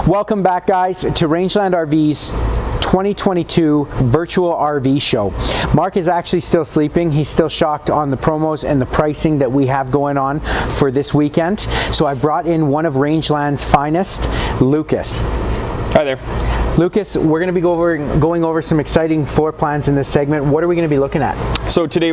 Welcome back, guys, to Rangeland RV's 2022 virtual RV show. Mark is actually still sleeping. He's still shocked on the promos and the pricing that we have going on for this weekend. So I brought in one of Rangeland's finest, Lucas. Hi there. Lucas, we're going to be going over some exciting floor plans in this segment. What are we going to be looking at? So today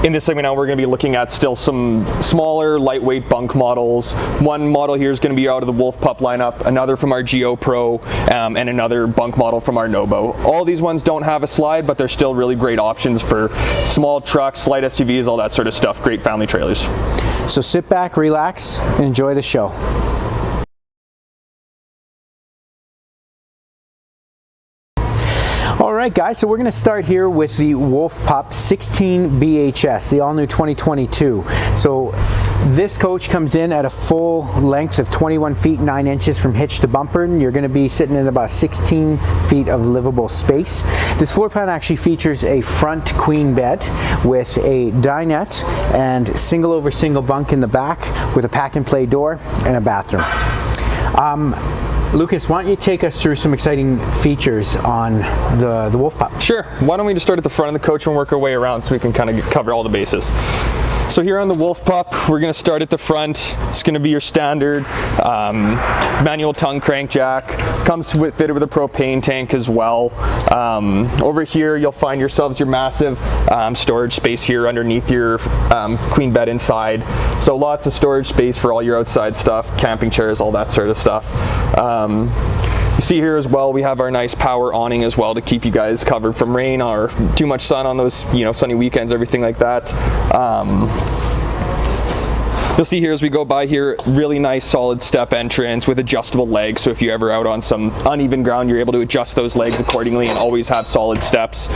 in this segment now, we're going to be looking at still some smaller, lightweight bunk models. One model here is going to be out of the Wolf Pup lineup, another from our Geopro, and another bunk model from our Nobo. All these ones don't have a slide, but they're still really great options for small trucks, light SUVs, all that sort of stuff. Great family trailers. So sit back, relax, and enjoy the show. Alright guys, so we're going to start here with the Wolf Pup 16 BHS, the all-new 2022. So this coach comes in at a full length of 21 feet 9 inches from hitch to bumper, and you're going to be sitting in about 16 feet of livable space. This floor plan actually features a front queen bed with a dinette and single over single bunk in the back with a pack and play door and a bathroom. Lucas, why don't you take us through some exciting features on the Wolf Pup? Sure. Why don't we just start at the front of the coach and work our way around so we can kind of cover all the bases. So here on the Wolf Pup, we're going to start at the front. It's going to be your standard manual tongue crank jack. Comes fitted with a propane tank as well. Over here, you'll find yourselves your massive storage space here underneath your queen bed inside. So lots of storage space for all your outside stuff, camping chairs, all that sort of stuff. You see here as well, we have our nice power awning as well to keep you guys covered from rain or too much sun on those, sunny weekends, everything like that. You'll see here as we go by here, really nice solid step entrance with adjustable legs. So if you're ever out on some uneven ground, you're able to adjust those legs accordingly and always have solid steps.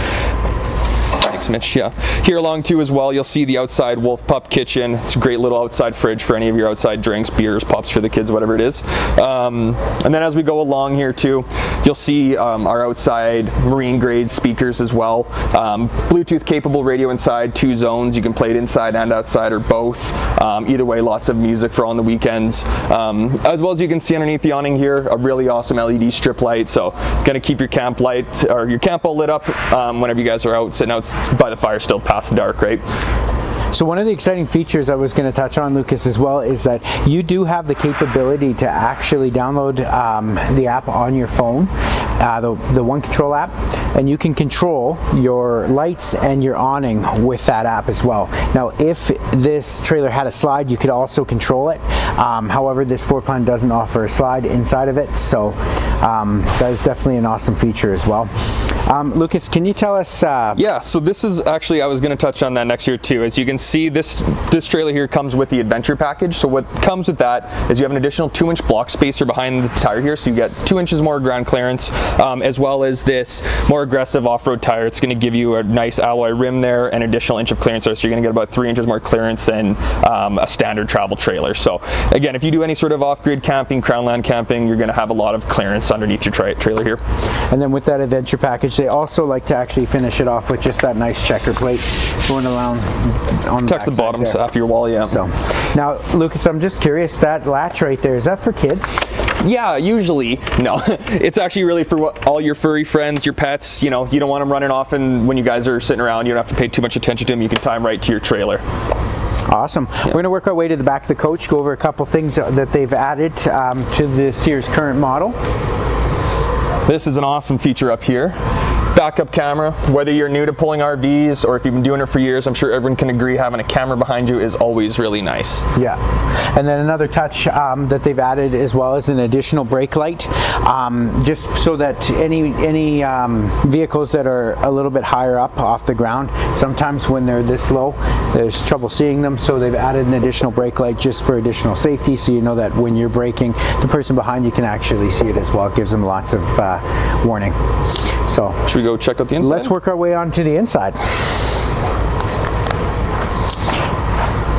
Thanks, Mitch. Yeah. Here along too as well, you'll see the outside Wolf Pup Kitchen. It's a great little outside fridge for any of your outside drinks, beers, pups for the kids, whatever it is. And then as we go along here too, you'll see our outside marine grade speakers as well. Bluetooth capable radio inside, 2 zones. You can play it inside and outside or both. Either way, lots of music for on the weekends. As well as you can see underneath the awning here, a really awesome LED strip light. So gonna keep your camp light or your camp all lit up whenever you guys are out sitting out by the fire still past the dark, right? So one of the exciting features I was going to touch on, Lucas, as well, is that you do have the capability to actually download the app on your phone, the One Control app, and you can control your lights and your awning with that app as well. Now, if this trailer had a slide, you could also control it. However, this floor plan doesn't offer a slide inside of it, so that is definitely an awesome feature as well. Lucas, can you tell us? Yeah, so this is actually, I was going to touch on that next year too. As you can see, this trailer here comes with the Adventure package. So what comes with that is you have an additional 2-inch block spacer behind the tire here, so you get 2 inches more ground clearance, as well as this more aggressive off-road tire. It's going to give you a nice alloy rim there, an additional inch of clearance there, so you're going to get about 3 inches more clearance than a standard travel trailer. So again, if you do any sort of off-grid camping, crown land camping, you're going to have a lot of clearance underneath your trailer here. And then with that Adventure package, they also like to actually finish it off with just that nice checker plate going around on Tucks the bottoms off your wall, yeah. So now, Lucas, I'm just curious, that latch right there, is that for kids? Yeah, usually. No, it's actually really for all your furry friends, your pets. You don't want them running off, and when you guys are sitting around, you don't have to pay too much attention to them. You can tie them right to your trailer. Awesome. Yeah. We're going to work our way to the back of the coach, go over a couple things that they've added to this year's current model. This is an awesome feature up here. Backup camera. Whether you're new to pulling RVs or if you've been doing it for years, I'm sure everyone can agree having a camera behind you is always really nice. Yeah. And then another touch that they've added as well is an additional brake light, just so that any vehicles that are a little bit higher up off the ground, sometimes when they're this low, there's trouble seeing them, so they've added an additional brake light just for additional safety, so you know that when you're braking, the person behind you can actually see it as well. It gives them lots of warning. So should we go check out the inside? Let's work our way on to the inside.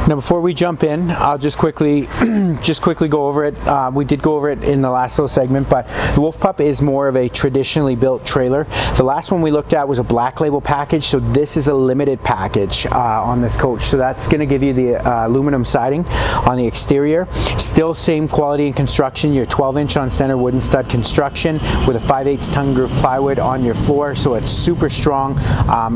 Now before we jump in, I'll just quickly go over it. We did go over it in the last little segment, but the Wolf Pup is more of a traditionally built trailer. The last one we looked at was a black label package, so this is a limited package on this coach. So that's going to give you the aluminum siding on the exterior. Still same quality and construction, your 12-inch on center wooden stud construction with a 5/8 tongue groove plywood on your floor, so it's super strong.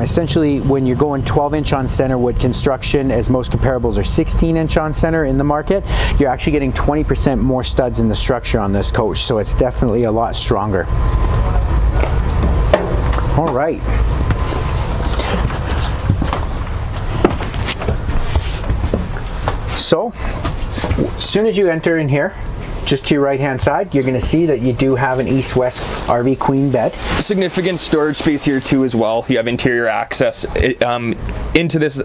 Essentially, when you're going 12-inch on center wood construction, as most comparables are 16-inch on center in the market, you're actually getting 20% more studs in the structure on this coach, so it's definitely a lot stronger. All right. So, as soon as you enter in here, just to your right hand side, you're going to see that you do have an east-west RV queen bed. Significant storage space here too as well. You have interior access into this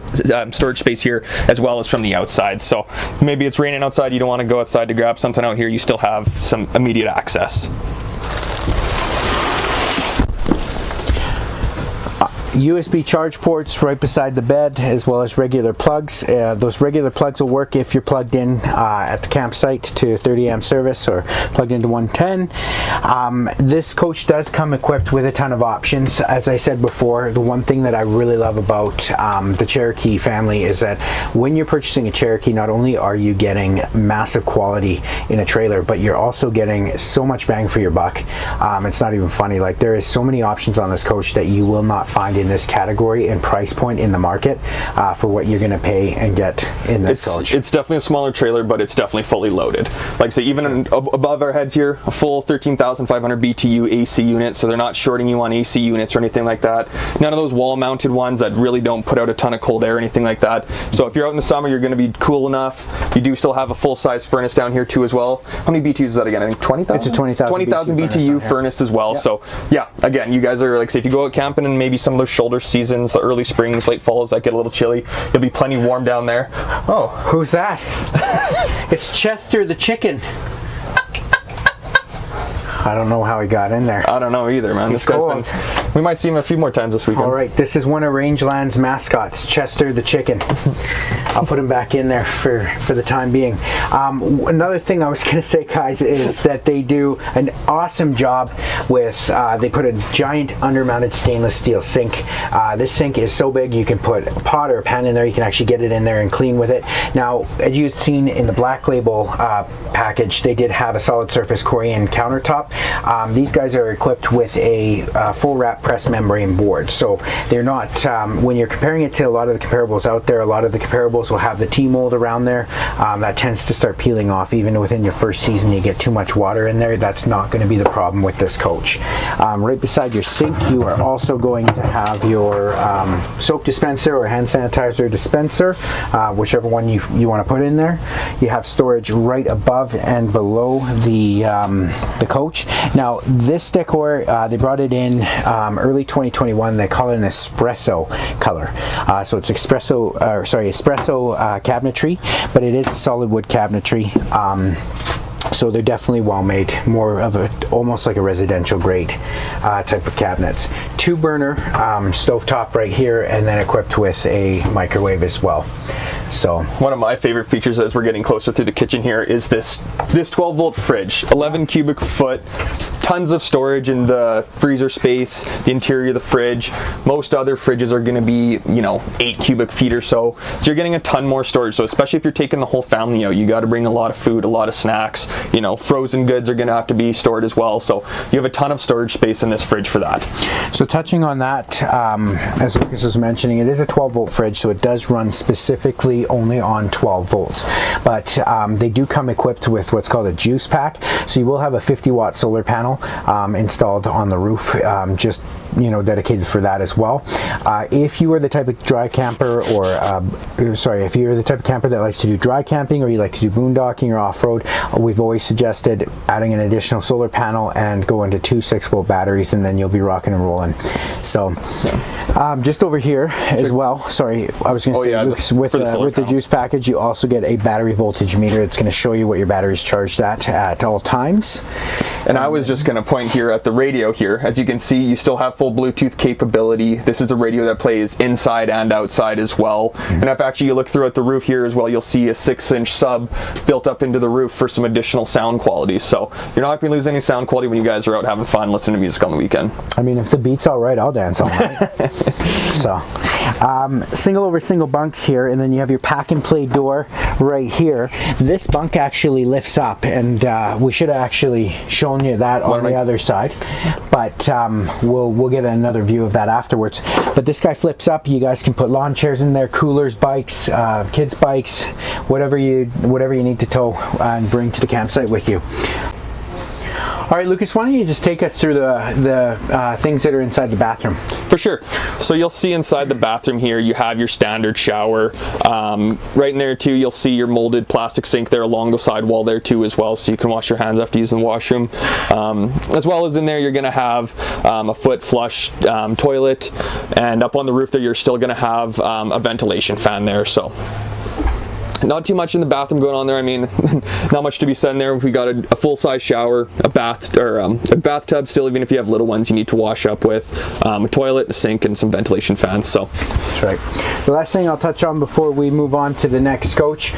storage space here as well as from the outside. So maybe it's raining outside, you don't want to go outside to grab something out here, you still have some immediate access. USB charge ports right beside the bed, as well as regular plugs. Those regular plugs will work if you're plugged in at the campsite to 30 amp service or plugged into 110. This coach does come equipped with a ton of options. As I said before, the one thing that I really love about the Cherokee family is that when you're purchasing a Cherokee, not only are you getting massive quality in a trailer, but you're also getting so much bang for your buck. It's not even funny. Like, there is so many options on this coach that you will not find in this category and price point in the market for what you're going to pay and get in this coach. It's definitely a smaller trailer, but it's definitely fully loaded. Like I say, even above our heads here, a full 13,500 BTU AC unit, so they're not shorting you on AC units or anything like that. None of those wall-mounted ones that really don't put out a ton of cold air or anything like that. So if you're out in the summer, you're going to be cool enough. You do still have a full-size furnace down here too as well. How many BTUs is that again? I think 20,000? It's a 20,000 BTU furnace as well. Yep. So yeah, again, you guys are, like, say, if you go out camping and maybe some of those shoulder seasons, the early springs, late falls that get a little chilly, you'll be plenty warm down there. Oh, who's that? It's Chester the chicken. I don't know how he got in there. I don't know either, man. This guy's been, we might see him a few more times this weekend. All right, this is one of Rangeland's mascots, Chester the chicken. I'll put him back in there for the time being. Another thing I was going to say, guys, is that they do an awesome job with, they put a giant undermounted stainless steel sink. This sink is so big you can put a pot or a pan in there. You can actually get it in there and clean with it. Now, as you've seen in the Black Label package, they did have a solid surface Corian countertop. These guys are equipped with a full wrap press membrane board, so they're not, when you're comparing it to a lot of the comparables out there, a lot of the comparables will have the T-mold around there. That tends to start peeling off even within your first season. You get too much water in there. That's not going to be the problem with this coach. Right beside your sink, you are also going to have your soap dispenser or hand sanitizer dispenser, whichever one you want to put in there. You have storage right above and below the coach. Now, this decor, they brought it in early 2021. They call it an espresso color. So it's espresso cabinetry, but it is a solid wood cabinetry. So they're definitely well made, more of a almost like a residential grade type of cabinets. 2-burner stovetop right here, and then equipped with a microwave as well. So one of my favorite features as we're getting closer through the kitchen here is this 12-volt fridge, 11 cubic foot, tons of storage in the freezer space, the interior of the fridge. Most other fridges are going to be, 8 cubic feet or so. So you're getting a ton more storage. So especially if you're taking the whole family out, you got to bring a lot of food, a lot of snacks. Frozen goods are going to have to be stored as well. So you have a ton of storage space in this fridge for that. So touching on that, as Lucas was mentioning, it is a 12-volt fridge, so it does run specifically only on 12 volts. But they do come equipped with what's called a juice pack. So you will have a 50-watt solar panel installed on the roof, just dedicated for that as well. If you are the type of dry camper, or if you're the type of camper that likes to do dry camping, or you like to do boondocking or off-road, we've always suggested adding an additional solar panel and go into 2 6-volt batteries, and then you'll be rocking and rolling. So just over here as well, sorry, I was going to say, Lucas, with the juice package, you also get a battery voltage meter. It's going to show you what your battery is charged at all times. And I was just just going to point here at the radio here. As you can see, you still have full Bluetooth capability. This is the radio that plays inside and outside as well. And if actually you look throughout the roof here as well, you'll see a 6-inch sub built up into the roof for some additional sound quality. So you're not going to lose any sound quality when you guys are out having fun listening to music on the weekend. I mean, if the beat's all right, I'll dance all night. So, single over single bunks here, and then you have your pack and play door right here. This bunk actually lifts up, and we should have actually shown you that on the other side, but we'll get another view of that afterwards. But this guy flips up. You guys can put lawn chairs in there, coolers, bikes, kids bikes, whatever you need to tow and bring to the campsite with you. All right, Lucas, why don't you just take us through the things that are inside the bathroom? For sure. So you'll see inside the bathroom here, you have your standard shower. Right in there too, you'll see your molded plastic sink there along the side wall there too as well, so you can wash your hands after using the washroom. As well as in there, you're gonna have a foot flush toilet, and up on the roof there, you're still gonna have a ventilation fan there. So not too much in the bathroom going on there. I mean, not much to be said in there. We got a full-size shower, a bathtub still, even if you have little ones you need to wash up with, a toilet, a sink, and some ventilation fans. So that's right. The last thing I'll touch on before we move on to the next coach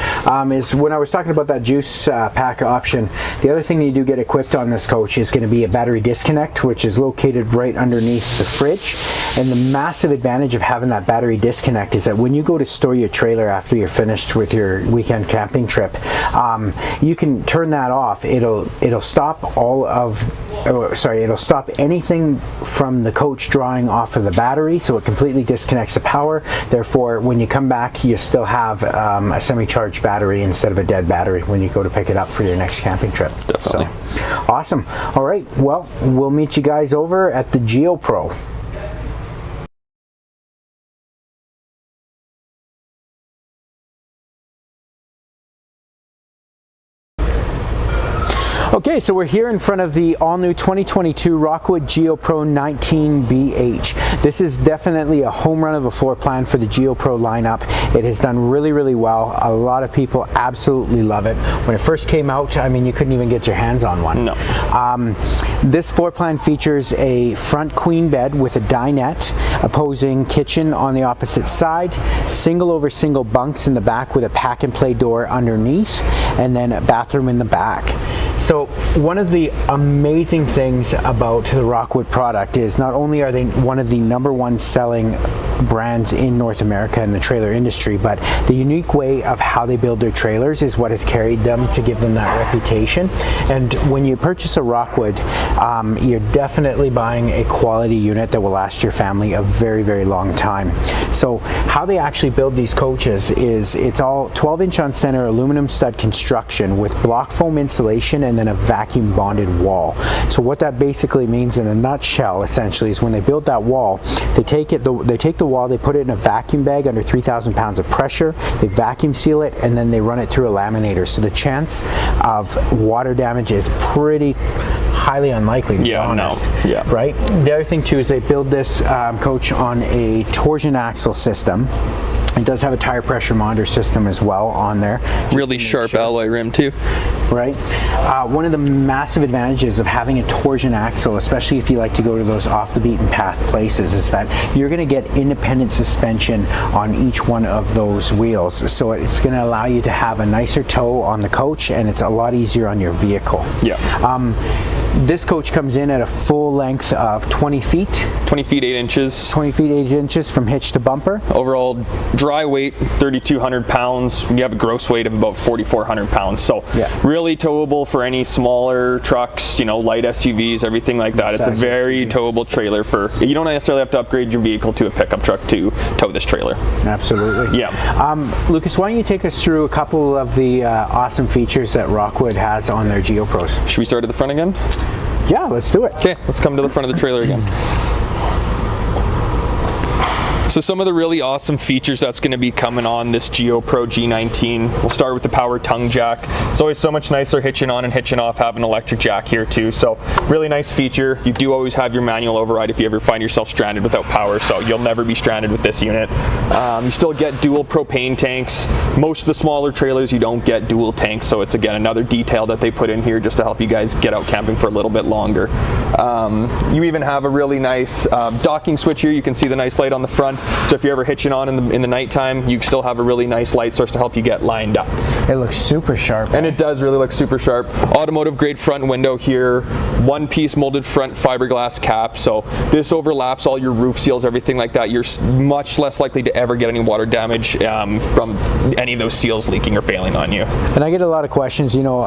is when I was talking about that juice pack option, the other thing you do get equipped on this coach is going to be a battery disconnect, which is located right underneath the fridge. And the massive advantage of having that battery disconnect is that when you go to store your trailer after you're finished with your weekend camping trip, you can turn that off. It'll stop it'll stop anything from the coach drawing off of the battery, so it completely disconnects the power. Therefore, when you come back, you still have a semi-charged battery instead of a dead battery when you go to pick it up for your next camping trip. Definitely. So, awesome. All right, well, we'll meet you guys over at the Geopro. Okay, so we're here in front of the all-new 2022 Rockwood Geopro 19BH. This is definitely a home run of a floor plan for the Geopro lineup. It has done really, really well. A lot of people absolutely love it. When it first came out, I mean, you couldn't even get your hands on one. No. This floor plan features a front queen bed with a dinette, opposing kitchen on the opposite side, single over single bunks in the back with a pack and play door underneath, and then a bathroom in the back. So one of the amazing things about the Rockwood product is not only are they one of the #1 selling brands in North America in the trailer industry, but the unique way of how they build their trailers is what has carried them to give them that reputation. And when you purchase a Rockwood, you're definitely buying a quality unit that will last your family a very, very long time. So how they actually build these coaches is it's all 12-inch on center aluminum stud construction with block foam insulation and then a vacuum bonded wall. So what that basically means in a nutshell essentially is when they build that wall, they take the wall, they put it in a vacuum bag under 3,000 pounds of pressure, they vacuum seal it, and then they run it through a laminator. So the chance of water damage is pretty highly unlikely, to be honest. Yeah. Right? The other thing too is they build this coach on a torsion axle system. It does have a tire pressure monitor system as well on there. Really sharp alloy rim too. Right. One of the massive advantages of having a torsion axle, especially if you like to go to those off the beaten path places, is that you're going to get independent suspension on each one of those wheels. So it's going to allow you to have a nicer toe on the coach, and it's a lot easier on your vehicle. Yeah. This coach comes in at a full length of 20 feet. 20 feet 8 inches. 20 feet 8 inches from hitch to bumper. Overall dry weight 3,200 pounds. You have a gross weight of about 4,400 pounds. So really towable for any smaller trucks, you know, light SUVs, everything like that. It's a very towable trailer for, you don't necessarily have to upgrade your vehicle to a pickup truck to tow this trailer. Absolutely. Yeah. Lucas, why don't you take us through a couple of the awesome features that Rockwood has on their Geopros? Should we start at the front again? Yeah, let's do it. Okay, let's come to the front of the trailer again. So some of the really awesome features that's going to be coming on this GeoPro G19. We'll start with the power tongue jack. It's always so much nicer hitching on and hitching off having an electric jack here too. So really nice feature. You do always have your manual override if you ever find yourself stranded without power, so you'll never be stranded with this unit. You still get dual propane tanks. Most of the smaller trailers you don't get dual tanks, so it's again another detail that they put in here just to help you guys get out camping for a little bit longer. You even have a really nice docking switch here. You can see the nice light on the front, so if you're ever hitching on in the nighttime, you still have a really nice light source to help you get lined up. It looks super sharp. And it does really look super sharp. Automotive grade front window here, one piece molded front fiberglass cap, so this overlaps all your roof seals, everything like that. You're much less likely to ever get any water damage from any of those seals leaking or failing on you. And I get a lot of questions, you know,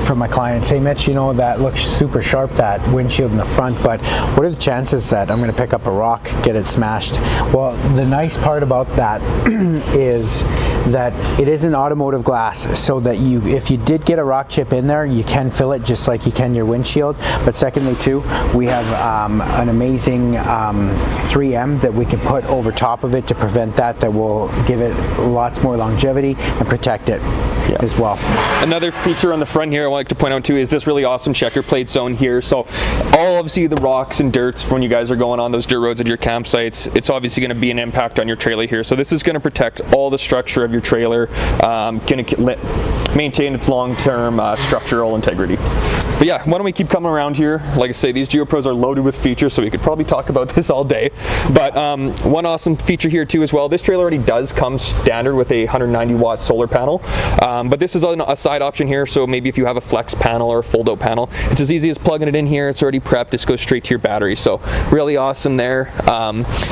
from my clients. Hey Mitch, you know, that looks super sharp, that windshield in the front, but what are the chances that I'm going to pick up a rock, get it smashed? Well, the nice part about that is that it is an automotive glass, so that if you did get a rock chip in there, you can fill it just like you can your windshield. But secondly too, we have an amazing 3M that we can put over top of it to prevent that will give it lots more longevity and protect it as well. Another feature on the front here I like to point out too is this really awesome checker plate zone here. So all obviously the rocks and dirts when you guys are going on those dirt roads at your campsites, it's obviously going to be an impact on your trailer here. So this is going to protect all the structure of your trailer, going to maintain its long-term structural integrity. But yeah, why don't we keep coming around here? Like I say, these GeoPros are loaded with features, so we could probably talk about this all day. But one awesome feature here too as well, this trailer already does come standard with a 190 watt solar panel, but this is a side option here, so maybe if you have a flex panel or a fold-out panel, it's as easy as plugging it in here. It's already prepped, just goes straight to your battery, so really awesome there.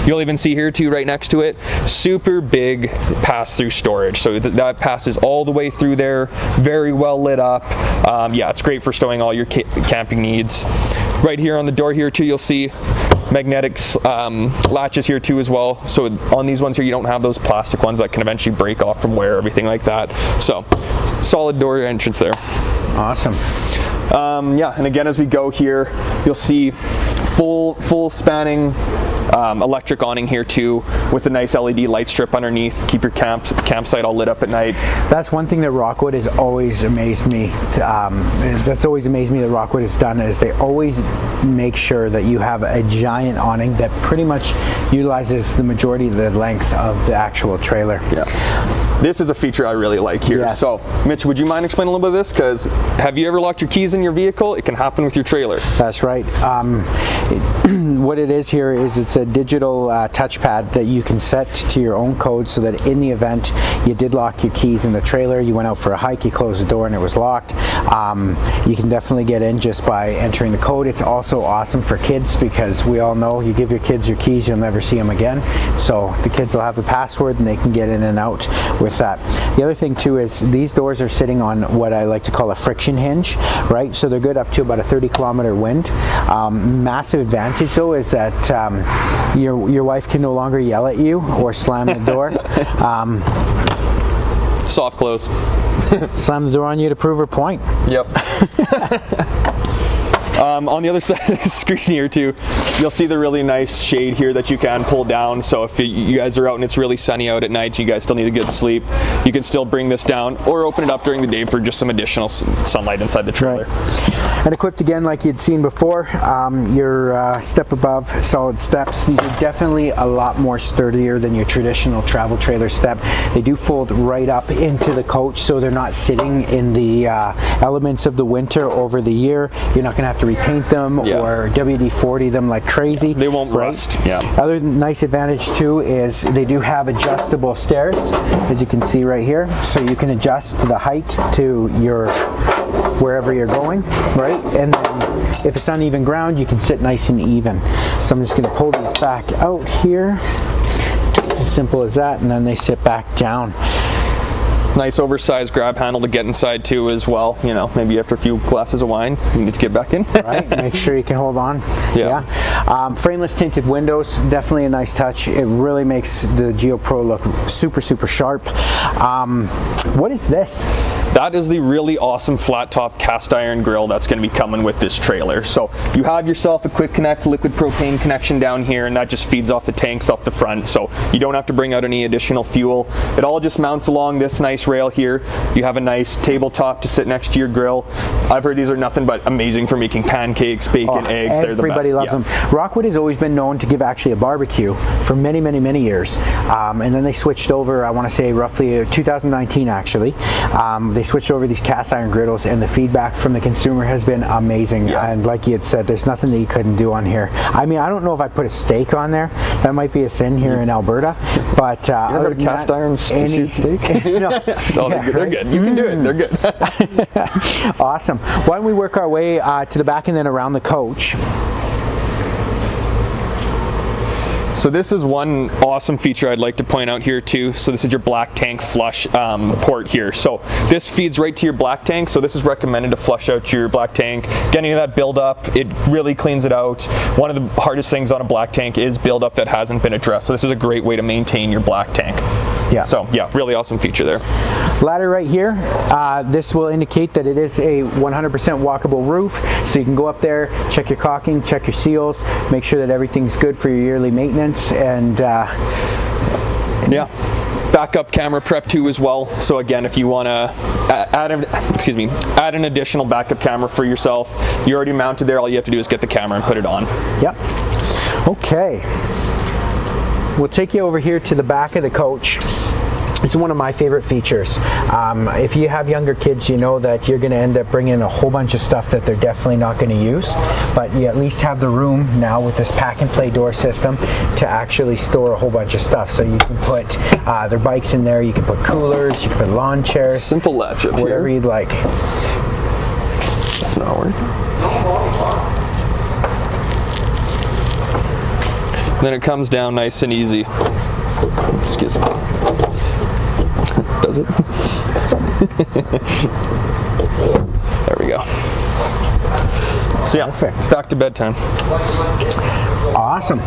You'll even see here too, right next to it, super big pass-through storage, so that passes all the way through there, very well lit up. Yeah, it's great for storing all your camping needs. Right here on the door here too, you'll see magnetic latches here too as well. So on these ones here, you don't have those plastic ones that can eventually break off from wear, everything like that. So solid door entrance there. Awesome. Yeah, and again, as we go here, you'll see full spanning electric awning here too, with a nice LED light strip underneath. Keep your campsite all lit up at night. That's one thing that Rockwood has always amazed me. That's always amazed me that Rockwood has done, is they always make sure that you have a giant awning that pretty much utilizes the majority of the length of the actual trailer. Yeah. This is a feature I really like here. Yes. So, Mitch, would you mind explaining a little bit of this? Because have you ever locked your keys in your vehicle? It can happen with your trailer. That's right. What it is here is it's a digital touchpad that you can set to your own code, so that in the event you did lock your keys in the trailer, you went out for a hike, you closed the door and it was locked, you can definitely get in just by entering the code. It's also awesome for kids, because we all know you give your kids your keys, you'll never see them again. So the kids will have the password and they can get in and out with that. The other thing too is these doors are sitting on what I like to call a friction hinge, right? So they're good up to about a 30-kilometer wind. Massive advantage though is that your wife can no longer yell at you or slam the door. Soft close. Slam the door on you to prove her point. Yep. On the other side of the screen here too, you'll see the really nice shade here that you can pull down. So if you guys are out and it's really sunny out at night, you guys still need a good sleep, you can still bring this down or open it up during the day for just some additional sunlight inside the trailer. Right. And equipped again like you'd seen before, your step above solid steps. These are definitely a lot more sturdier than your traditional travel trailer step. They do fold right up into the coach, so they're not sitting in the elements of the winter over the year. You're not going to have to repaint them or WD-40 them like crazy. They won't rust. Yeah. Other nice advantage too is they do have adjustable stairs, as you can see right here, so you can adjust the height to your wherever you're going, right? And then if it's uneven ground, you can sit nice and even. So I'm just going to pull these back out here. It's as simple as that, and then they sit back down. Nice oversized grab handle to get inside too as well. You know, maybe after a few glasses of wine, you need to get back in. Right, make sure you can hold on. Yeah. Frameless tinted windows, definitely a nice touch. It really makes the GeoPro look super, super sharp. What is this? that is the really awesome flat top cast iron grill that's going to be coming with this trailer. So you have yourself a quick connect liquid propane connection down here, and that just feeds off the tanks off the front, so you don't have to bring out any additional fuel. It all just mounts along this nice rail here. You have a nice tabletop to sit next to your grill. I've heard these are nothing but amazing for making pancakes, bacon, eggs. They're the best. Everybody loves them. Rockwood has always been known to give actually a barbecue for many, many, many years, and then they switched over, I want to say roughly 2019 actually. They switched over these cast iron griddles, and the feedback from the consumer has been amazing. And like you had said, there's nothing that you couldn't do on here. I mean, I don't know if I put a steak on there. That might be a sin here in Alberta, but you ever heard of cast iron steak? They're good. You can do it. They're good. Awesome. Why don't we work our way to the back and then around the coach. So this is one awesome feature I'd like to point out here too. So this is your black tank flush port here. So this feeds right to your black tank. So this is recommended to flush out your black tank. Getting that buildup, it really cleans it out. One of the hardest things on a black tank is buildup that hasn't been addressed. So this is a great way to maintain your black tank. Yeah. So yeah, really awesome feature there. Ladder right here. This will indicate that it is a 100% walkable roof. So you can go up there, check your caulking, check your seals, make sure that everything's good for your yearly maintenance, and yeah. Backup camera prep too as well. So again, if you want to add an additional backup camera for yourself, you're already mounted there. All you have to do is get the camera and put it on. Yep. Okay. We'll take you over here to the back of the coach. It's one of my favorite features. If you have younger kids, you know that you're going to end up bringing a whole bunch of stuff that they're definitely not going to use, but you at least have the room now with this pack and play door system to actually store a whole bunch of stuff. So you can put their bikes in there, you can put coolers, you can put lawn chairs. Simple latch up whatever here. You'd like. That's not working. Then it comes down nice and easy. Excuse me. Does it? There we go. So yeah, perfect. Back to bedtime. Awesome.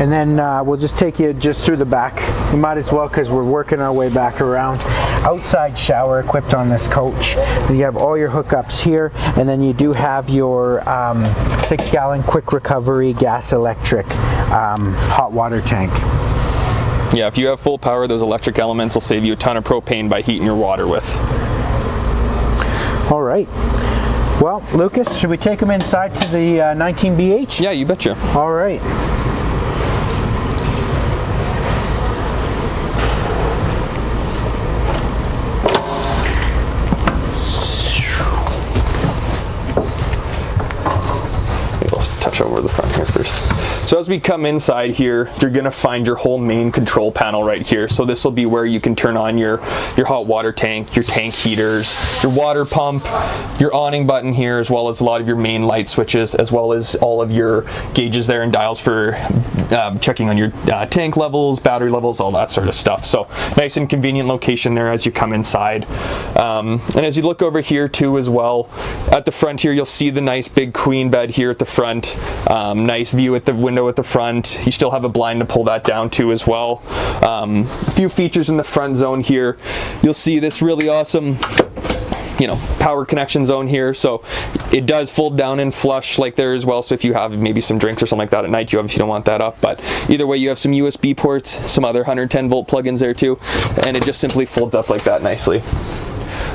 And then we'll just take you just through the back. We might as well, because we're working our way back around. Outside shower equipped on this coach. You have all your hookups here, and then you do have your 6-gallon quick recovery gas electric hot water tank. Yeah, if you have full power, those electric elements will save you a ton of propane by heating your water with. All right. Well, Lucas, should we take them inside to the 19BH? Yeah, you betcha. All right. Touch over the front here first. So as we come inside here, you're going to find your whole main control panel right here. So this will be where you can turn on your hot water tank, your tank heaters, your water pump, your awning button here, as well as a lot of your main light switches, as well as all of your gauges there and dials for checking on your tank levels, battery levels, all that sort of stuff. So nice and convenient location there as you come inside. And as you look over here too as well, at the front here, you'll see the nice big queen bed here at the front. Nice view at the window at the front. You still have a blind to pull that down too as well. A few features in the front zone here. You'll see this really awesome, power connection zone here. So it does fold down and flush like there as well. So if you have maybe some drinks or something like that at night, you obviously don't want that up. But either way, you have some USB ports, some other 110 volt plugins there too, and it just simply folds up like that nicely.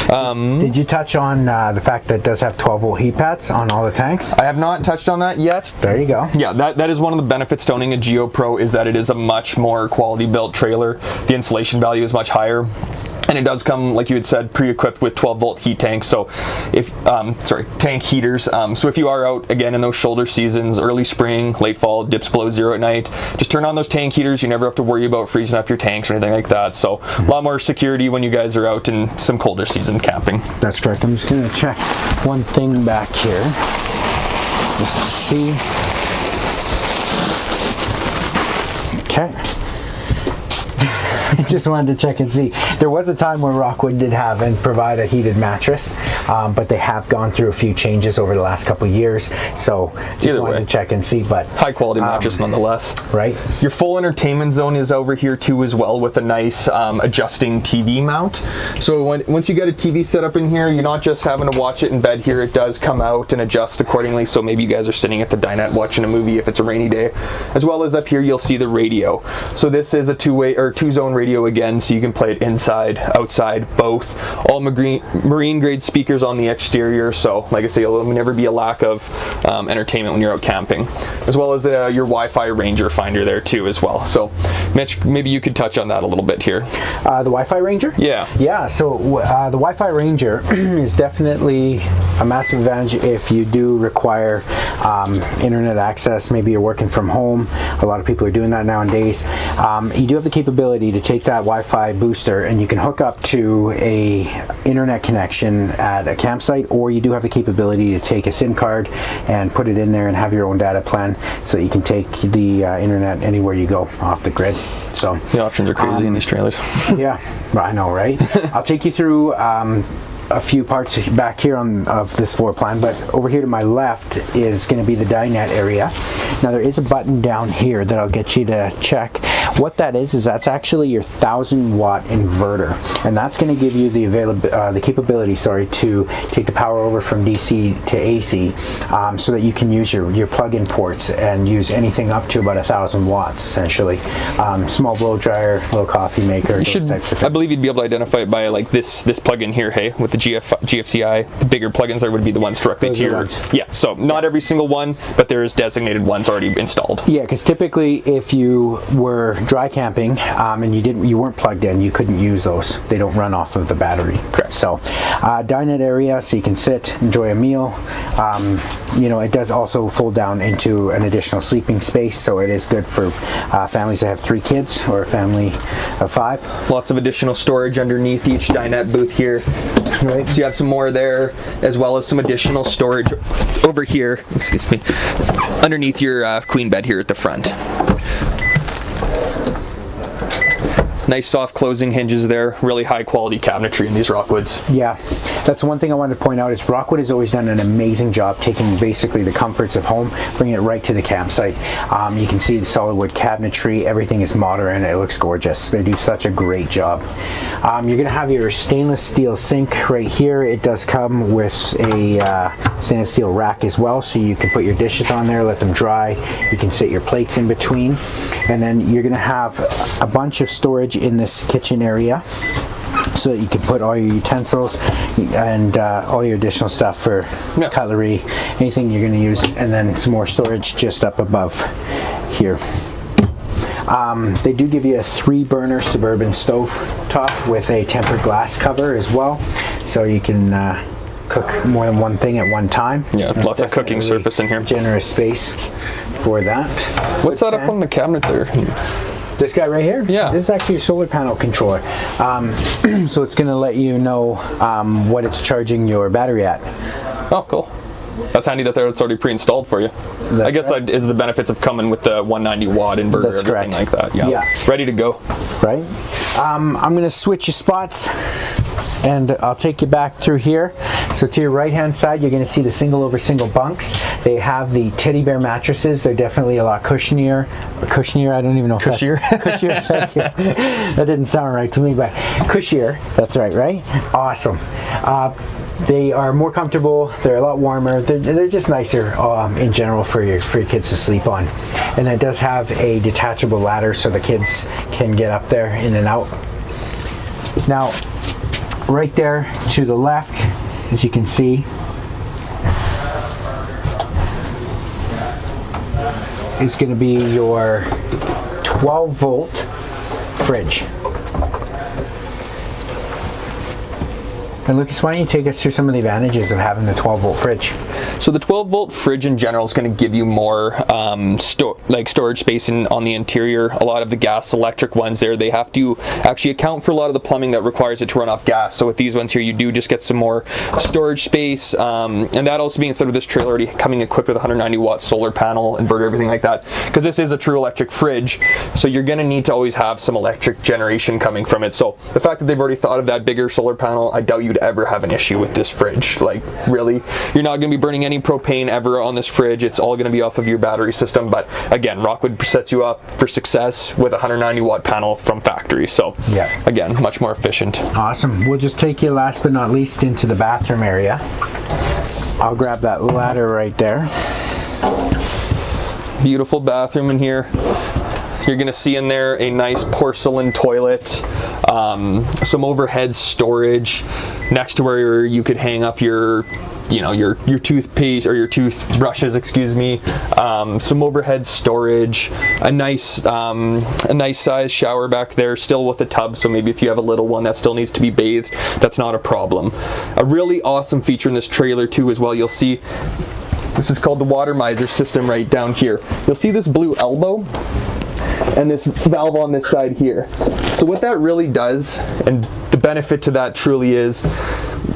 Did you touch on the fact that it does have 12 volt heat pads on all the tanks? I have not touched on that yet. There you go. Yeah, that is one of the benefits to owning a GeoPro, is that it is a much more quality built trailer. The insulation value is much higher. And it does come, like you had said, pre-equipped with 12 volt heat tanks. So if, tank heaters. So if you are out again in those shoulder seasons, early spring, late fall, dips below zero at night, just turn on those tank heaters. You never have to worry about freezing up your tanks or anything like that. So a lot more security when you guys are out in some colder season camping. That's correct. I'm just going to check one thing back here, just to see. Okay. I just wanted to check and see. There was a time when Rockwood did have and provide a heated mattress. but they have gone through a few changes over the last couple of years. So just wanted to check and see. But high quality mattress nonetheless. Right. Your full entertainment zone is over here too as well, with a nice adjusting TV mount. So once you get a TV set up in here, you're not just having to watch it in bed here. It does come out and adjust accordingly. So maybe you guys are sitting at the dinette watching a movie if it's a rainy day. As well as up here, you'll see the radio. So this is a two-zone radio again, so you can play it inside, outside, both. All marine grade speakers on the exterior. So like I say, there'll never be a lack of entertainment when you're out camping. As well as your Wi-Fi Ranger finder there too as well. So Mitch, maybe you could touch on that a little bit here. The Wi-Fi Ranger? Yeah. Yeah, so the Wi-Fi Ranger is definitely a massive advantage if you do require internet access. Maybe you're working from home. A lot of people are doing that nowadays. You do have the capability to take that Wi-Fi booster and you can hook up to a internet connection at a campsite, or you do have the capability to take a SIM card and put it in there and have your own data plan, so you can take the internet anywhere you go off the grid. So the options are crazy in these trailers. Yeah, I know, right? I'll take you through a few parts back here of this floor plan, but over here to my left is going to be the dinette area. Now there is a button down here that I'll get you to check. What that is that's actually your 1000-watt inverter, and that's going to give you the capability, to take the power over from DC to AC, so that you can use your plug-in ports and use anything up to about 1000 watts, essentially. Small blow dryer, little coffee maker, those types of things. I believe you'd be able to identify it by like this plug-in here, hey, with the GFCI. The bigger plugins there would be the ones directly to your... Yeah, so not every single one, but there's designated ones already installed. Yeah, because typically if you were dry camping and you weren't plugged in, you couldn't use those. They don't run off of the battery. Correct. So dinette area, so you can sit, enjoy a meal. It does also fold down into an additional sleeping space, so it is good for families that have 3 kids or a family of 5. Lots of additional storage underneath each dinette booth here. Right. So you have some more there, as well as some additional storage over here, excuse me, underneath your queen bed here at the front. Nice soft closing hinges there, really high quality cabinetry in these Rockwoods. Yeah, that's one thing I wanted to point out is Rockwood has always done an amazing job taking basically the comforts of home, bringing it right to the campsite. You can see the solid wood cabinetry, everything is modern, it looks gorgeous. They do such a great job. You're going to have your stainless steel sink right here. It does come with a stainless steel rack as well, so you can put your dishes on there, let them dry. You can sit your plates in between, and then you're going to have a bunch of storage in this kitchen area, so that you can put all your utensils and all your additional stuff for cutlery, anything you're going to use, and then some more storage just up above here. They do give you a 3-burner Suburban stove top with a tempered glass cover as well, so you can cook more than one thing at one time. Yeah, there's lots of cooking surface in here. Generous space for that. What's that up on the cabinet there? This guy right here? Yeah. This is actually your solar panel controller. So it's going to let you know what it's charging your battery at. Oh, cool. That's handy that it's already pre-installed for you. I guess that is the benefits of coming with the 190-watt inverter, That's everything correct. like that. Yeah. Ready to go. Right. I'm going to switch your spots, and I'll take you back through here. So to your right hand side, you're going to see the single over single bunks. They have the teddy bear mattresses. They're definitely a lot cushionier. I don't even know if cushier. Cushier, thank you. That didn't sound right to me, but cushier. That's right? Awesome. They are more comfortable. They're a lot warmer. They're just nicer in general for your kids to sleep on. And it does have a detachable ladder so the kids can get up there in and out. Now, right there to the left, as you can see, is going to be your 12-volt fridge. And Lucas, why don't you take us through some of the advantages of having the 12-volt fridge? So the 12-volt fridge in general is going to give you more storage space on the interior. A lot of the gas electric ones there, they have to actually account for a lot of the plumbing that requires it to run off gas. So with these ones here, you do just get some more storage space. And that also being instead of this trailer already coming equipped with a 190-watt solar panel, inverter, everything like that. Because this is a true electric fridge, so you're going to need to always have some electric generation coming from it. So the fact that they've already thought of that bigger solar panel, I doubt you'd you'd ever have an issue with this fridge. Like, really, you're not going to be burning any propane ever on this fridge. It's all going to be off of your battery system. But again, Rockwood sets you up for success with a 190 watt panel from factory. So yeah, again, much more efficient. Awesome. We'll just take you last but not least into the bathroom area. I'll grab that ladder right there. Beautiful bathroom in here. You're going to see in there a nice porcelain toilet, some overhead storage next to where you could hang up your toothpaste or your toothbrushes, excuse me. Some overhead storage, a nice size shower back there, still with a tub. So maybe if you have a little one that still needs to be bathed, that's not a problem. A really awesome feature in this trailer too, as well. You'll see this is called the water miser system right down here. You'll see this blue elbow and this valve on this side here. So what that really does, and the benefit to that truly is,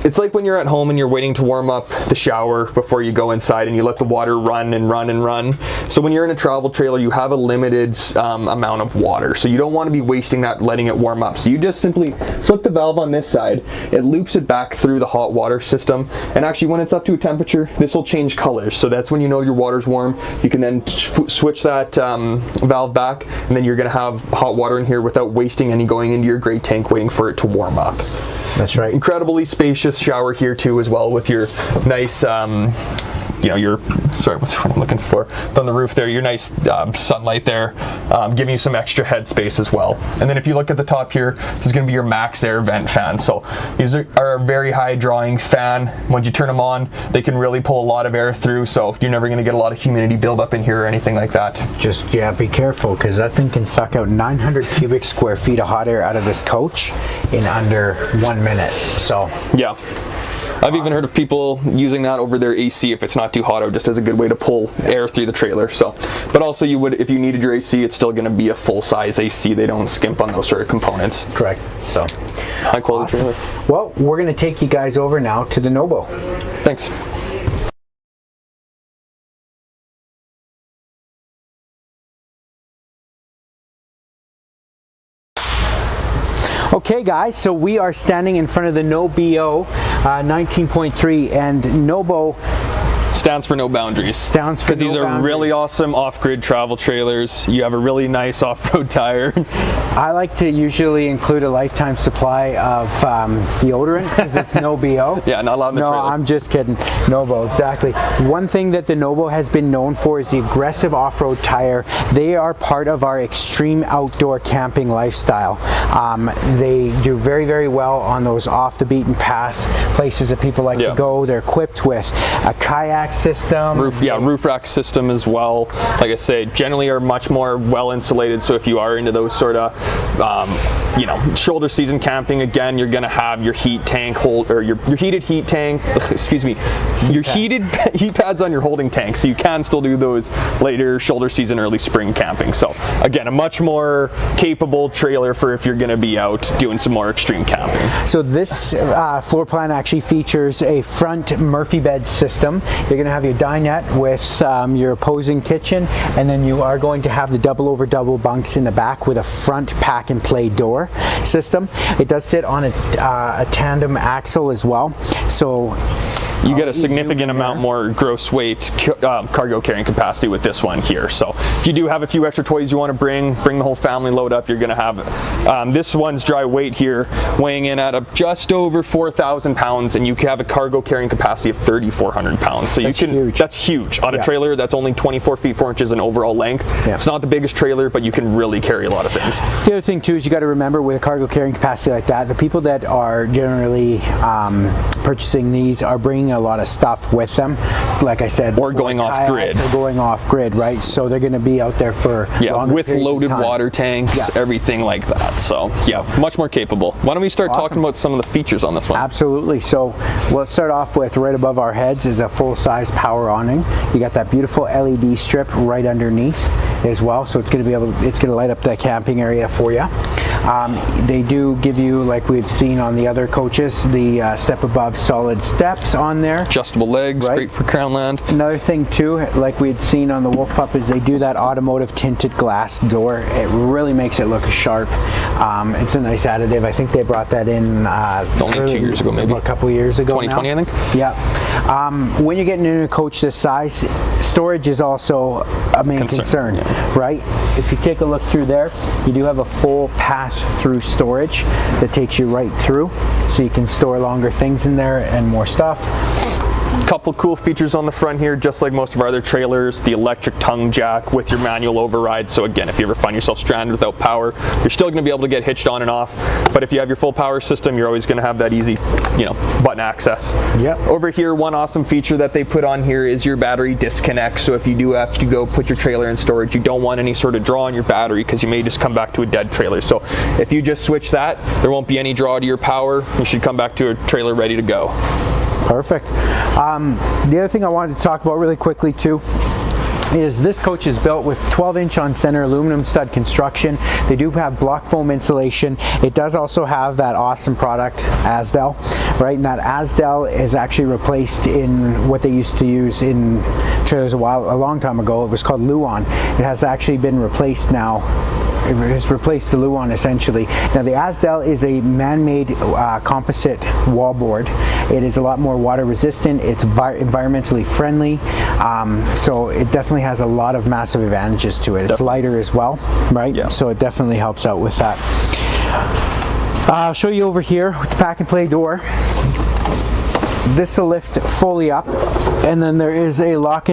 it's like when you're at home and you're waiting to warm up the shower before you go inside and you let the water run and run and run. So when you're in a travel trailer, you have a limited amount of water. So you don't want to be wasting that, letting it warm up. So you just simply flip the valve on this side. It loops it back through the hot water system. And actually when it's up to a temperature, this will change colors. So that's when you know your water's warm. You can then switch that valve back, and then you're going to have hot water in here without wasting any going into your gray tank waiting for it to warm up. That's right. Incredibly spacious shower here too, as well, with your nice what's what I'm looking for on the roof there, your nice sunlight there, giving you some extra head space as well. And then if you look at the top here, this is going to be your max air vent fan. So these are a very high drawing fan. Once you turn them on, they can really pull a lot of air through, so you're never going to get a lot of humidity buildup in here or anything like that. Just, yeah, be careful, because that thing can suck out 900 cubic square feet of hot air out of this coach in under 1 minute. So yeah, I've even heard of people using that over their AC if it's not too hot out, just as a good way to pull air through the trailer. So, but also you would, if you needed your AC, it's still going to be a full size AC. They don't skimp on those sort of components. Correct. So high quality trailer. Well, we're going to take you guys over now to the Nobo. Thanks. Okay guys, so we are standing in front of the NoBO 19.3, and NoBO stands for no boundaries. Stands for because these are really awesome off-grid travel trailers. You have a really nice off-road tire. I like to usually include a lifetime supply of deodorant because it's NoBO. Yeah, not allowed in the trailer. No, I'm just kidding. NoBO, exactly. One thing that the NoBO has been known for is the aggressive off-road tire. They are part of our extreme outdoor camping lifestyle. They do very, very well on those off the beaten path places that people like to go. They're equipped with a kayak system. Roof rack system as well. Like I say, generally are much more well insulated. So if you are into those sort of, shoulder season camping, again, you're going to have your heat tank or your heated heat tank. Excuse me, your heated heat pads on your holding tank. So you can still do those later shoulder season, early spring camping. So again, a much more capable trailer for if you're going to be out doing some more extreme camping. So this floor plan actually features a front Murphy bed system. You're going to have your dinette with your opposing kitchen, and then you are going to have the double over double bunks in the back with a front pack and play door system. It does sit on a tandem axle as well, so you get a significant amount more gross weight cargo carrying capacity with this one here. So if you do have a few extra toys you want to bring the whole family load up, you're going to have it. This one's dry weight here weighing in at just over 4,000 pounds, and you can have a cargo carrying capacity of 3,400 pounds. So that's huge on a trailer that's only 24 feet 4 inches in overall length. It's not the biggest trailer, but you can really carry a lot of things. The other thing too is you got to remember, with a cargo carrying capacity like that, the people that are generally purchasing these are bringing a lot of stuff with them, like I said, or going off grid. Or going off grid, right? So they're going to be out there for with loaded water tanks, everything like that. So much more capable. Why don't we start talking about some of the features on this one? Absolutely. So let's start off with, right above our heads is a full-size power awning. You got that beautiful LED strip right underneath as well, so it's going to light up the camping area for you. They do give you, like we've seen on the other coaches, the step above solid steps on there. Adjustable legs, Right. great for crown land. Another thing too, like we had seen on the Wolf Pup, is they do that automotive tinted glass door. It really makes it look sharp. It's a nice additive. I think they brought that in Only 2 years ago, maybe. a couple years ago 2020, now. I think. Yeah. When you're getting into a coach this size, storage is also a main concern, right? If you take a look through there, you do have a full pass-through storage that takes you right through, so you can store longer things in there and more stuff. Couple cool features on the front here, just like most of our other trailers. The electric tongue jack with your manual override. So again, if you ever find yourself stranded without power, you're still going to be able to get hitched on and off. But if you have your full power system, you're always going to have that easy, button access. Yep. Over here, one awesome feature that they put on here is your battery disconnect. So if you do have to go put your trailer in storage, you don't want any sort of draw on your battery, because you may just come back to a dead trailer. So if you just switch that, there won't be any draw to your power. You should come back to a trailer ready to go. Perfect. The other thing I wanted to talk about really quickly too is this coach is built with 12-inch on center aluminum stud construction. They do have block foam insulation. It does also have that awesome product Asdel, right? And that Asdel is actually replaced in what they used to use in trailers a long time ago. It was called Luan. It has actually been replaced now. It has replaced the Luan essentially. Now the Asdel is a man-made composite wallboard. It is a lot more water resistant. It's environmentally friendly. So it definitely has a lot of massive advantages to it. It's lighter as well, right? Yeah. So it definitely helps out with that. I'll show you over here with the pack and play door. This will lift fully up, and then there is a lock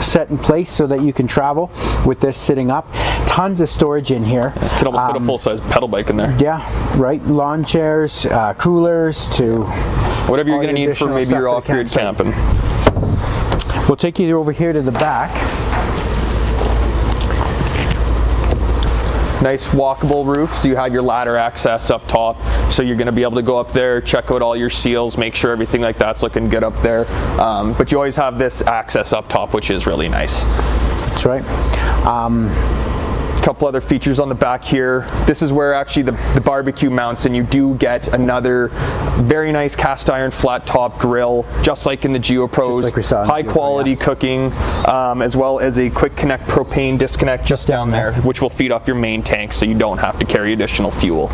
set in place so that you can travel with this sitting up. Tons of storage in here. You can almost fit a full-size pedal bike in there. Yeah, right. Lawn chairs, coolers, to whatever you're going to need for maybe your off-grid camping. We'll take you over here to the back. Nice walkable roof, so you have your ladder access up top, so you're going to be able to go up there, check out all your seals, make sure everything like that's looking good up there. But you always have this access up top, which is really nice. That's right. Couple other features on the back here. This is where actually the barbecue mounts, and you do get another very nice cast iron flat top grill, just like in the Geopros. Like we saw in the high Geopro, quality cooking, as well as a quick connect propane disconnect just down there, which will feed off your main tank, so you don't have to carry additional fuel.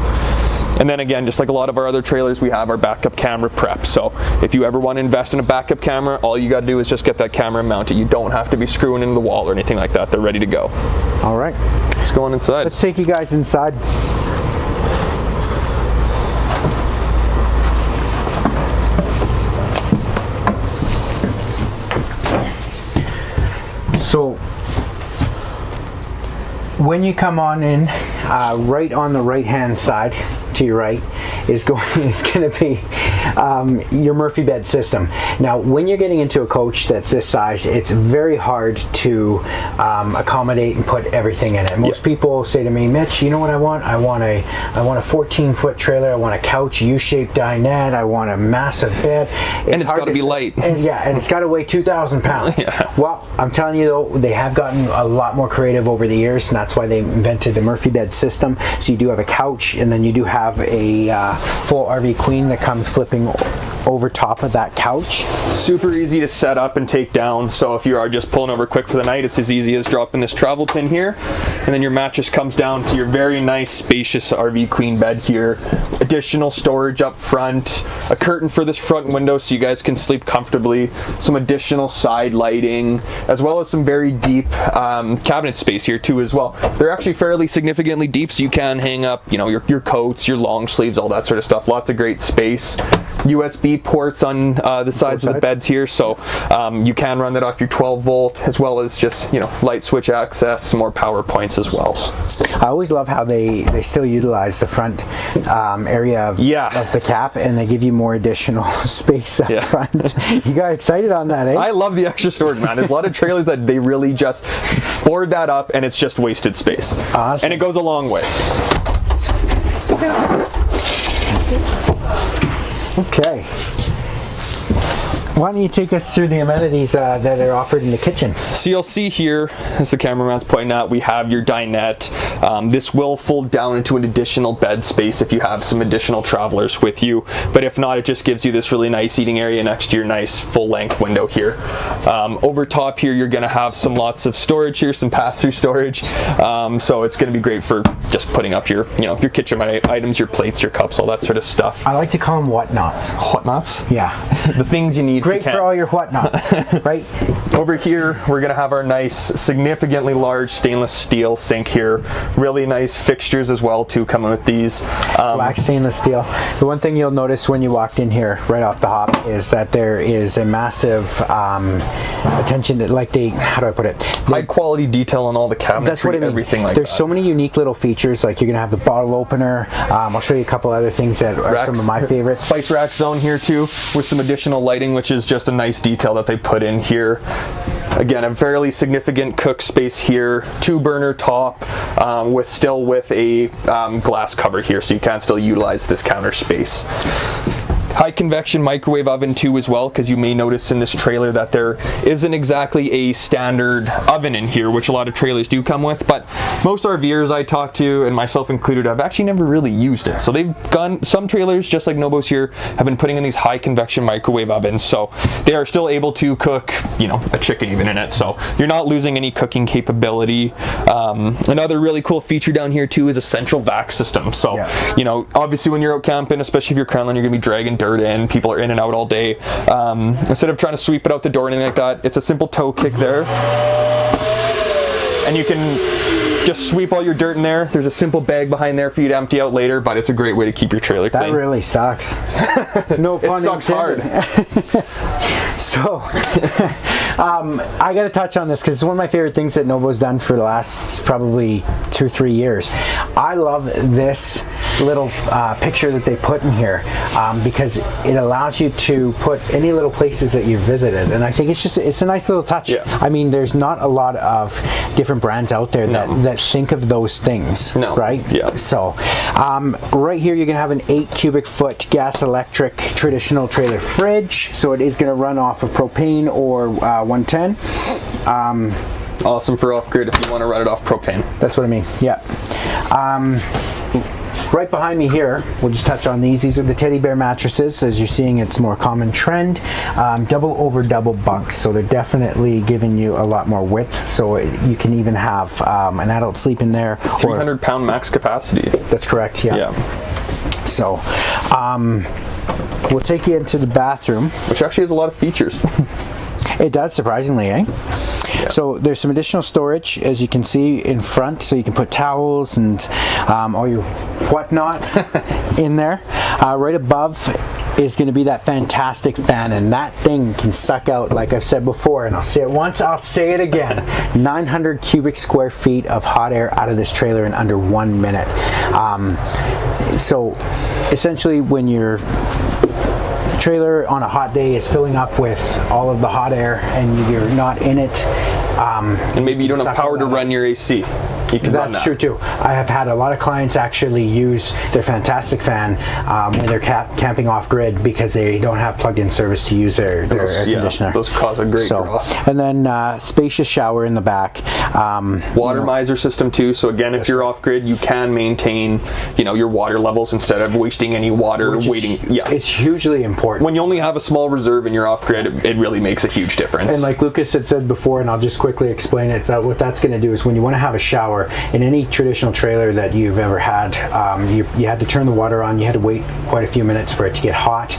And then again, just like a lot of our other trailers, we have our backup camera prep. So if you ever want to invest in a backup camera, all you got to do is just get that camera mounted. You don't have to be screwing into the wall or anything like that. They're ready to go. All right. Let's go on inside. Let's take you guys inside. So when you come on in, right on the right-hand side to your right is going to be your Murphy bed system. Now, when you're getting into a coach that's this size, it's very hard to accommodate and put everything in it. Most people say to me, Mitch, you know what I want? I want a 14-foot trailer. I want a couch, U-shaped dinette. I want a massive bed. And it's got to be light. And it's got to weigh 2,000 pounds. Yeah. Well, I'm telling you though, they have gotten a lot more creative over the years, and that's why they invented the Murphy bed system. So you do have a couch, and then you do have a full RV queen that comes flipping over top of that couch. Super easy to set up and take down, so if you are just pulling over quick for the night, it's as easy as dropping this travel pin here, and then your mattress comes down to your very nice spacious RV queen bed here. Additional storage up front, a curtain for this front window so you guys can sleep comfortably, some additional side lighting, as well as some very deep cabinet space here too as well. They're actually fairly significantly deep, so you can hang up your coats, your long sleeves, all that sort of stuff. Lots of great space. USB ports on the sides of the beds here, so you can run that off your 12 volt, as well as just light switch access, some more power points as well. I always love how they still utilize the front area of the cap, and they give you more additional space up front. You got excited on that, eh? I love the extra storage, man. There's a lot of trailers that they really just board that up, and it's just wasted space. Awesome. And it goes a long way. Okay. why don't you take us through the amenities that are offered in the kitchen? So you'll see here, as the cameraman's pointing out, we have your dinette. This will fold down into an additional bed space if you have some additional travelers with you, but if not, it just gives you this really nice eating area next to your nice full-length window here. Over top here, you're going to have lots of storage here, some pass-through storage, so it's going to be great for just putting up your your kitchen items, your plates, your cups, all that sort of stuff. I like to call them whatnots. Whatnots? Yeah. The things you need. Great for all your whatnots, right? Over here, we're going to have our nice, significantly large stainless steel sink here. Really nice fixtures as well too coming with these. Black stainless steel. The one thing you'll notice when you walked in here right off the hop is that there is a massive attention to, like, how do I put it? High quality detail on all the cabinetry, that's what I mean. Everything like There's that. so many unique little features, like you're going to have the bottle opener. I'll show you a couple other things that are some of my favorites. Spice rack zone here too, with some additional lighting, which is just a nice detail that they put in here. Again, a fairly significant cook space here, 2-burner top, with a glass cover here, so you can still utilize this counter space. High convection microwave oven too as well, because you may notice in this trailer that there isn't exactly a standard oven in here, which a lot of trailers do come with, but most RVers I talk to, and myself included, I've actually never really used it. So they've gone, some trailers, just like Nobo's here, have been putting in these high convection microwave ovens, so they are still able to cook, a chicken even in it, so you're not losing any cooking capability. Another really cool feature down here too is a central vac system. So, obviously when you're out camping, especially if you're Kremlin, you're gonna be dragging dirt in, people are in and out all day. Instead of trying to sweep it out the door or anything like that, it's a simple toe kick there, and you can just sweep all your dirt in there. There's a simple bag behind there for you to empty out later, but it's a great way to keep your trailer clean. That really sucks. No pun It sucks intended. hard. So, I got to touch on this because it's one of my favorite things that Novo's done for the last probably 2 or 3 years. I love this little picture that they put in here because it allows you to put any little places that you've visited, and I think it's a nice little touch. Yeah. I mean, there's not a lot of different brands out there that think of those things, right? Yeah. So, right here you're gonna have an 8 cubic foot gas electric traditional trailer fridge. So it is gonna run off of propane or 110. Awesome for off-grid if you want to run it off propane. That's what I mean. Yeah. Right behind me here, we'll just touch on these. These are the teddy bear mattresses. As you're seeing, it's a more common trend. Double over double bunks, so they're definitely giving you a lot more width. So you can even have an adult sleep in there. 300-pound max capacity. That's correct. Yeah. So we'll take you into the bathroom, which actually has a lot of features. It does, surprisingly, eh? Yeah. So there's some additional storage, as you can see in front, so you can put towels and all your whatnots in there. Right above is going to be that fantastic fan, and that thing can suck out, like I've said before, and I'll say it once, I'll say it again, 900 cubic square feet of hot air out of this trailer in under 1 minute. So essentially, when your trailer on a hot day is filling up with all of the hot air and you're not in it, and maybe you don't have power to run your AC, you can run that. That's true too. I have had a lot of clients actually use their fantastic fan when they're camping off grid because they don't have plugged-in service to use their air conditioner. Those cause a great draw. And then spacious shower in the back. Water miser system too. So again, if you're off grid, you can maintain, your water levels instead of wasting any water waiting. It's hugely important. When you only have a small reserve and you're off grid, it really makes a huge difference. And like Lucas had said before, and I'll just quickly explain it, that what that's going to do is when you want to have a shower in any traditional trailer that you've ever had, you had to turn the water on, you had to wait quite a few minutes for it to get hot.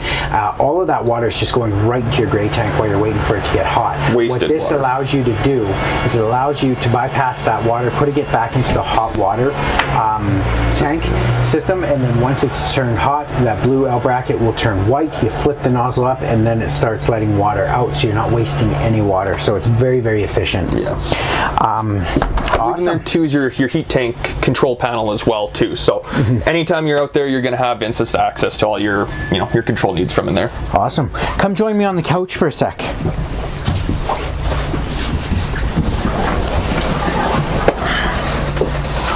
All of that water is just going right into your gray tank while you're waiting for it to get hot. Wasted what this water allows you to do is it allows you to bypass that water, putting it back into the hot water tank system, and then once it's turned hot, that blue L bracket will turn white. You flip the nozzle up and then it starts letting water out, so you're not wasting any water. So it's very, very efficient. Yeah. Awesome. There too is your heat tank control panel as well too. So anytime you're out there, you're going to have instant access to all your your control needs from in there. Awesome. Come join me on the couch for a sec.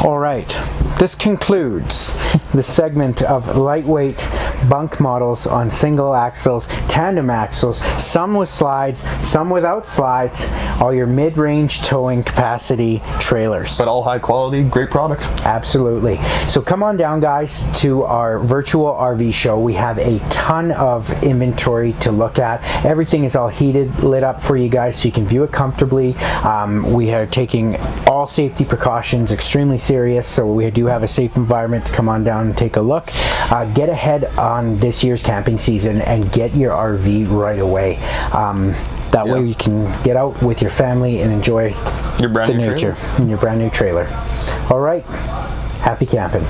All right. This concludes the segment of lightweight Bunk models on single axles, tandem axles, some with slides, some without slides, all your mid-range towing capacity trailers. But all high quality, great product. Absolutely. So come on down, guys, to our virtual RV show. We have a ton of inventory to look at. Everything is all heated, lit up for you guys so you can view it comfortably. We are taking all safety precautions extremely serious, so we do have a safe environment to come on down and take a look. Get ahead on this year's camping season and get your RV right away. That way you can get out with your family and enjoy Your brand the new nature trailer. in your brand new trailer. All right, happy camping.